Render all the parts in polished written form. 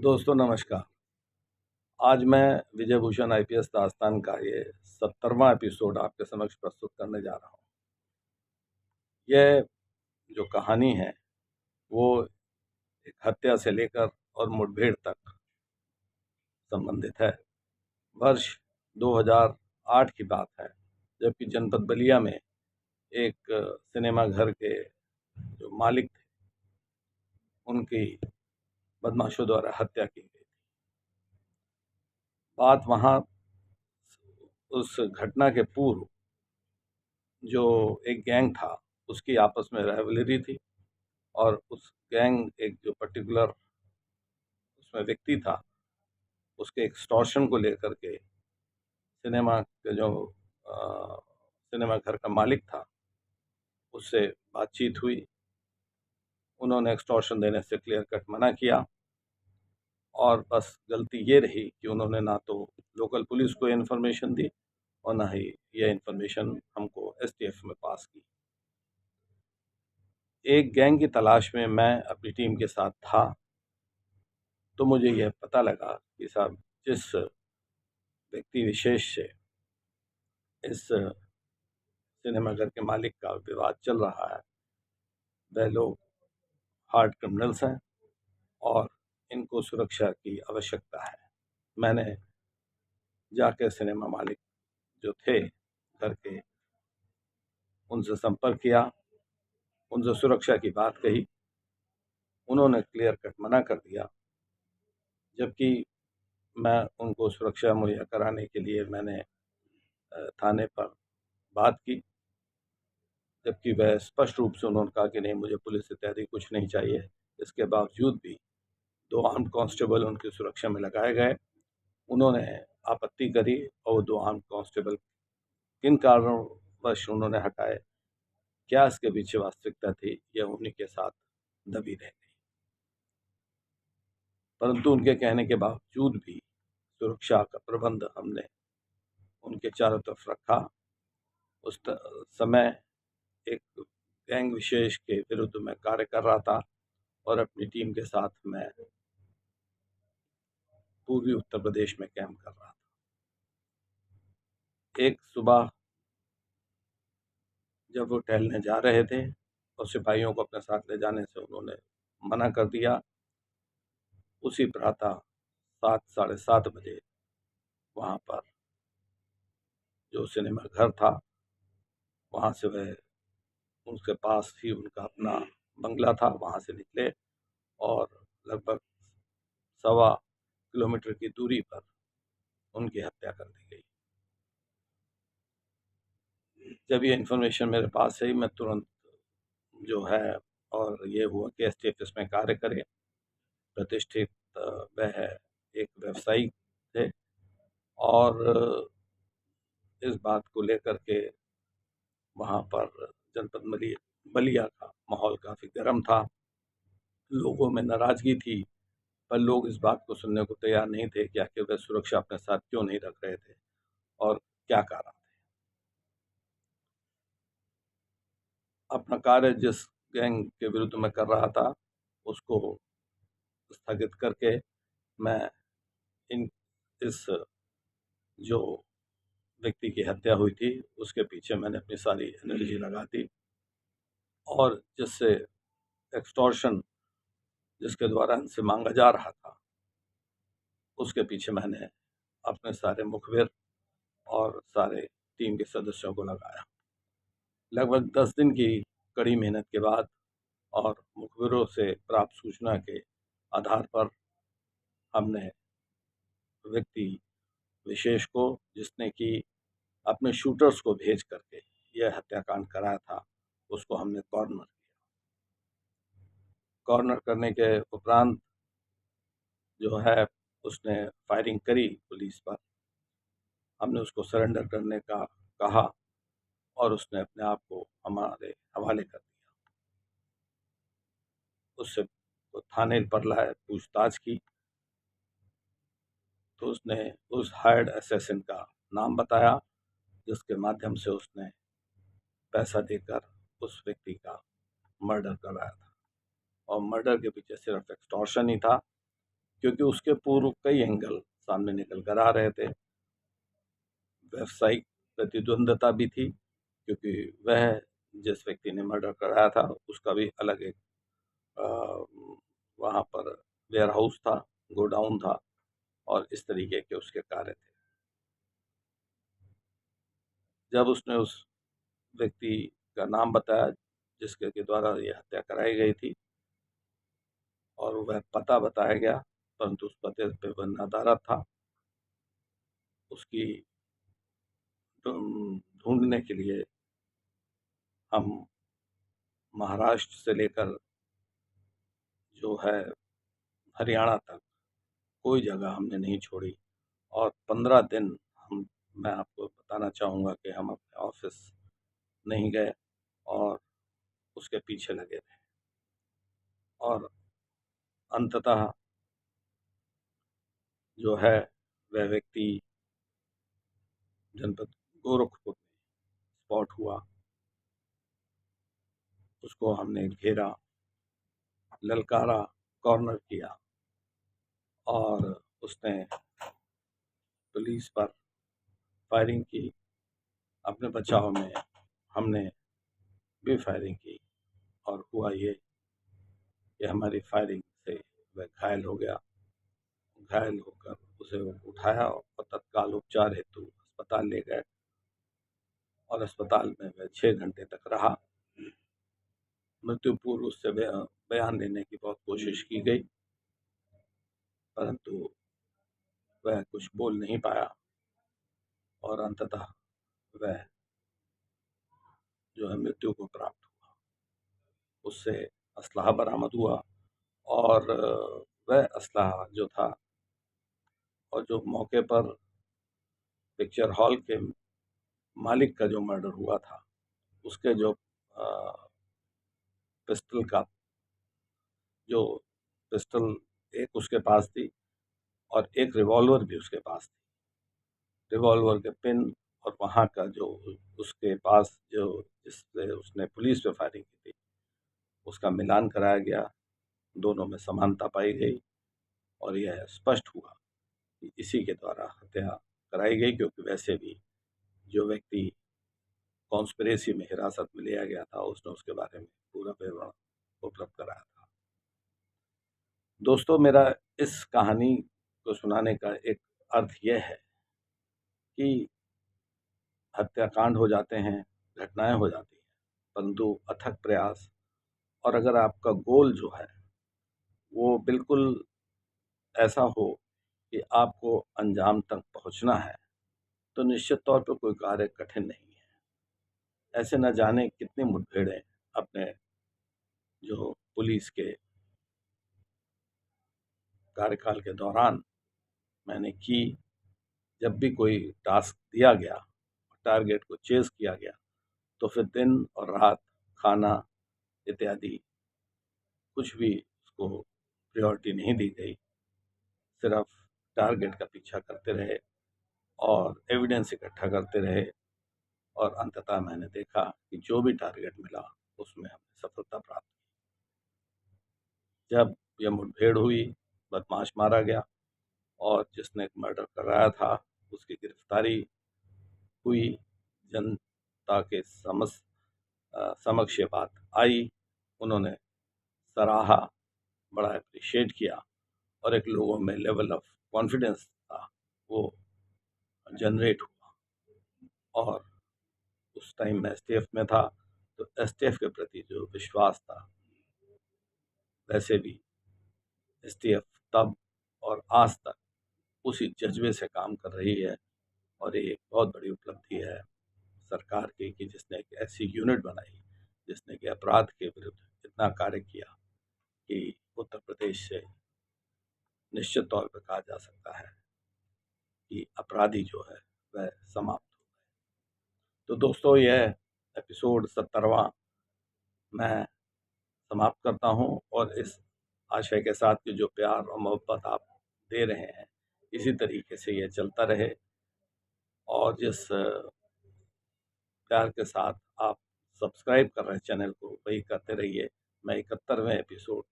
दोस्तों नमस्कार। आज मैं विजय भूषण आईपीएस दास्तान का ये 70वां एपिसोड आपके समक्ष प्रस्तुत करने जा रहा हूँ। यह जो कहानी है वो एक हत्या से लेकर और मुठभेड़ तक संबंधित है। वर्ष 2008 की बात है, जबकि जनपद बलिया में एक सिनेमा घर के जो मालिक थे उनकी बदमाशों द्वारा हत्या की गई। बात वहाँ उस घटना के पूर्व जो एक गैंग था उसकी आपस में राइवलरी थी, और उस गैंग एक जो पर्टिकुलर उसमें व्यक्ति था उसके एक्सटॉर्शन को लेकर के सिनेमा के जो सिनेमा घर का मालिक था उससे बातचीत हुई। उन्होंने एक्सटॉर्शन देने से क्लियर कट मना किया, और बस गलती ये रही कि उन्होंने ना तो लोकल पुलिस को इन्फॉर्मेशन दी और ना ही यह इन्फॉर्मेशन हमको एसटीएफ में पास की। एक गैंग की तलाश में मैं अपनी टीम के साथ था, तो मुझे यह पता लगा कि साहब जिस व्यक्ति विशेष से इस सिनेमा घर के मालिक का विवाद चल रहा है वह लोग हार्ड क्रिमिनल्स हैं और इनको सुरक्षा की आवश्यकता है। मैंने जाकर सिनेमा मालिक जो थे घर के उनसे संपर्क किया, उनसे सुरक्षा की बात कही। उन्होंने क्लियर कट मना कर दिया, जबकि मैं उनको सुरक्षा मुहैया कराने के लिए मैंने थाने पर बात की, जबकि वह स्पष्ट रूप से उन्होंने कहा कि नहीं, मुझे पुलिस इत्यादि कुछ नहीं चाहिए। इसके बावजूद भी 2 आर्म्ड कांस्टेबल उनकी सुरक्षा में लगाए गए। उन्होंने आपत्ति करी और वो 2 आर्म्ड कांस्टेबल किन कारणवश उन्होंने हटाए, क्या इसके पीछे वास्तविकता थी, यह उन्हीं के साथ दबी रह गई। परंतु उनके कहने के बावजूद भी सुरक्षा का प्रबंध हमने उनके चारों तरफ रखा। उस समय एक गैंग विशेष के विरुद्ध मैं कार्य कर रहा था और अपनी टीम के साथ मैं पूर्वी उत्तर प्रदेश में कैंप कर रहा था। एक सुबह जब वो टहलने जा रहे थे और सिपाहियों को अपने साथ ले जाने से उन्होंने मना कर दिया, उसी प्रातः 7 साढ़े 7 बजे वहाँ पर जो सिनेमा घर था वहाँ से वह उसके पास ही उनका अपना बंगला था, वहाँ से निकले और लगभग 1.25 किलोमीटर की दूरी पर उनकी हत्या कर दी गई। जब ये इन्फॉर्मेशन मेरे पास आई, मैं तुरंत जो है, और ये हुआ कि एसटीएफ इसमें कार्य करे। प्रतिष्ठित वह एक व्यवसायी थे और इस बात को लेकर के वहाँ पर जनपद बलिया का माहौल काफ़ी गर्म था। लोगों में नाराज़गी थी, पर लोग इस बात को सुनने को तैयार नहीं थे कि आखिर वे सुरक्षा अपने साथ क्यों नहीं रख रहे थे और क्या कारण थे। अपना कार्य जिस गैंग के विरुद्ध मैं कर रहा था उसको स्थगित करके मैं इन इस जो व्यक्ति की हत्या हुई थी उसके पीछे मैंने अपनी सारी एनर्जी लगा दी, और जिससे एक्सटॉर्शन जिसके द्वारा इनसे मांगा जा रहा था उसके पीछे मैंने अपने सारे मुखबिर और सारे टीम के सदस्यों को लगाया। लगभग 10 दिन की कड़ी मेहनत के बाद और मुखबिरों से प्राप्त सूचना के आधार पर हमने व्यक्ति विशेष को, जिसने कि अपने शूटर्स को भेज करके यह हत्याकांड कराया था, उसको हमने कॉर्नर किया। कॉर्नर करने के उपरांत जो है उसने फायरिंग करी पुलिस पर। हमने उसको सरेंडर करने का कहा और उसने अपने आप को हमारे हवाले कर दिया। उससे वो थाने पर लाए, पूछताछ की, तो उसने उस हायर्ड असैसिन का नाम बताया जिसके माध्यम से उसने पैसा देकर उस व्यक्ति का मर्डर कराया था। और मर्डर के पीछे सिर्फ एक्सटॉर्शन ही था, क्योंकि उसके पूर्व कई एंगल सामने निकल कर आ रहे थे। व्यावसायिक प्रतिद्वंदता भी थी, क्योंकि वह जिस व्यक्ति ने मर्डर कराया था उसका भी अलग एक वहाँ पर वेयर हाउस था, गोडाउन था और इस तरीके के उसके कार्य थे। जब उसने उस व्यक्ति का नाम बताया जिसके के द्वारा यह हत्या कराई गई थी और वह पता बताया गया, परंतु उस पते पे वह नदारद था, उसकी ढूंढने के लिए हम महाराष्ट्र से लेकर जो है हरियाणा तक कोई जगह हमने नहीं छोड़ी और 15 दिन मैं आपको बताना चाहूँगा कि हम अपने ऑफिस नहीं गए और उसके पीछे लगे थे और अंततः जो है वह व्यक्ति जनपद गोरखपुर में स्पॉट हुआ। उसको हमने घेरा, ललकारा, कॉर्नर किया और उसने पुलिस पर फायरिंग की। अपने बचाव में हमने भी फायरिंग की और हुआ ये कि हमारी फायरिंग से वह घायल हो गया। घायल होकर उसे उठाया और तत्काल उपचार हेतु अस्पताल ले गए और अस्पताल में वह 6 घंटे तक रहा। मृत्यु पूर्व उससे बयान लेने की बहुत कोशिश की गई, परंतु वह कुछ बोल नहीं पाया और अंततः वह जो है मृत्यु को प्राप्त हुआ। उससे असलहा बरामद हुआ और वह असलहा जो था और जो मौके पर पिक्चर हॉल के मालिक का जो मर्डर हुआ था उसके जो पिस्टल का जो पिस्टल एक उसके पास थी और एक रिवॉल्वर भी उसके पास थी। रिवॉल्वर के पिन और वहाँ का जो उसके पास जो जिससे उसने पुलिस पे फायरिंग की थी उसका मिलान कराया गया, दोनों में समानता पाई गई और यह स्पष्ट हुआ कि इसी के द्वारा हत्या कराई गई, क्योंकि वैसे भी जो व्यक्ति कॉन्स्पिरेसी में हिरासत में लिया गया था उसने उसके बारे में पूरा विवरण उपलब्ध कराया था। दोस्तों, मेरा इस कहानी को सुनाने का एक अर्थ यह है कि हत्याकांड हो जाते हैं, घटनाएं हो जाती हैं, परंतु अथक प्रयास और अगर आपका गोल जो है वो बिल्कुल ऐसा हो कि आपको अंजाम तक पहुंचना है, तो निश्चित तौर पर कोई कार्य कठिन नहीं है। ऐसे न जाने कितनी मुठभेड़ें अपने जो पुलिस के कार्यकाल के दौरान मैंने की। जब भी कोई टास्क दिया गया, टारगेट को चेज किया गया, तो फिर दिन और रात, खाना इत्यादि कुछ भी उसको प्रायोरिटी नहीं दी गई। सिर्फ टारगेट का पीछा करते रहे और एविडेंस इकट्ठा करते रहे और अंततः मैंने देखा कि जो भी टारगेट मिला उसमें हमने सफलता प्राप्त की। जब यह मुठभेड़ हुई, बदमाश मारा गया और जिसने मर्डर कराया था उसकी गिरफ्तारी हुई, जनता के समक्ष ये बात आई, उन्होंने सराहा, बड़ा अप्रिशिएट किया और एक लोगों में लेवल ऑफ कॉन्फिडेंस था वो जनरेट हुआ। और उस टाइम मैं एसटीएफ में था, तो एसटीएफ के प्रति जो विश्वास था, वैसे भी एसटीएफ तब और आज तक उसी जज्बे से काम कर रही है और ये एक बहुत बड़ी उपलब्धि है सरकार की कि जिसने एक ऐसी यूनिट बनाई जिसने कि अपराध के विरुद्ध इतना कार्य किया कि उत्तर प्रदेश से निश्चित तौर पर कहा जा सकता है कि अपराधी जो है वह समाप्त हो गए। तो दोस्तों, यह एपिसोड 70वां मैं समाप्त करता हूं और इस आशय के साथ कि जो प्यार और मोहब्बत आप दे रहे हैं इसी तरीके से यह चलता रहे और जिस प्यार के साथ आप सब्सक्राइब कर रहे हैं चैनल को वही करते रहिए। मैं 71वें एपिसोड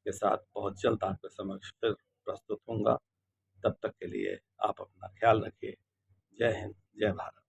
के साथ बहुत जल्द आपके समक्ष फिर प्रस्तुत होऊंगा। तब तक के लिए आप अपना ख्याल रखिए। जय हिंद, जय भारत।